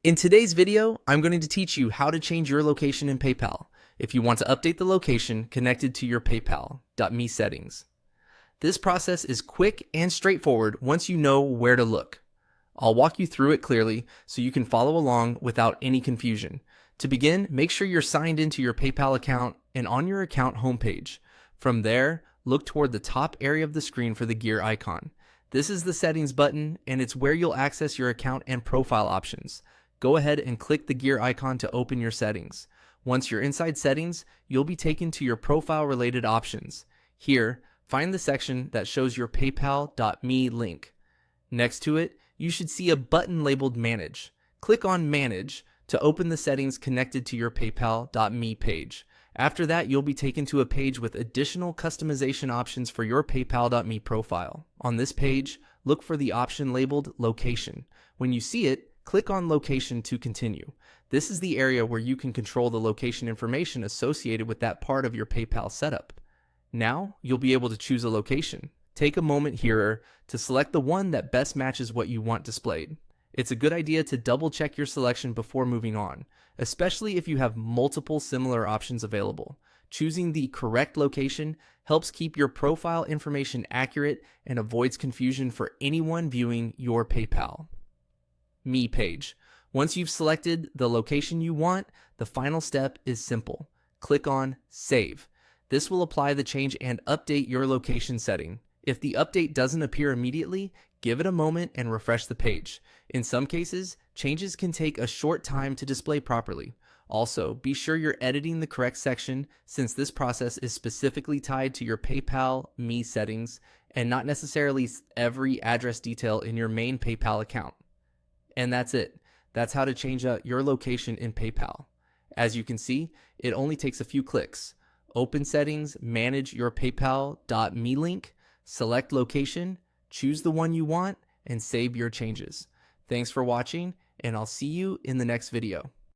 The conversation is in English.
In today's video, I'm going to teach you how to change your location in PayPal if you want to update the location connected to your PayPal.me settings. This process is quick and straightforward once you know where to look. I'll walk you through it clearly so you can follow along without any confusion. To begin, make sure you're signed into your PayPal account and on your account homepage. From there, look toward the top area of the screen for the gear icon. This is the settings button, and it's where you'll access your account and profile options. Go ahead and click the gear icon to open your settings. Once you're inside settings, you'll be taken to your profile related options. Here, find the section that shows your PayPal.me link. Next to it, you should see a button labeled Manage. Click on Manage to open the settings connected to your PayPal.me page. After that, you'll be taken to a page with additional customization options for your PayPal.me profile. On this page, look for the option labeled Location. When you see it, click on Location to continue. This is the area where you can control the location information associated with that part of your PayPal setup. Now, you'll be able to choose a location. Take a moment here to select the one that best matches what you want displayed. It's a good idea to double check your selection before moving on, especially if you have multiple similar options available. Choosing the correct location helps keep your profile information accurate and avoids confusion for anyone viewing your PayPal.me page. Once you've selected the location you want, the final step is simple. Click on Save. This will apply the change and update your location setting. If the update doesn't appear immediately, give it a moment and refresh the page. In some cases, changes can take a short time to display properly. Also, be sure you're editing the correct section since this process is specifically tied to your PayPal.me settings and not necessarily every address detail in your main PayPal account. And that's it. That's how to change out your location in PayPal. As you can see, it only takes a few clicks. Open settings, manage your PayPal.me link, select location, choose the one you want, and save your changes. Thanks for watching, and I'll see you in the next video.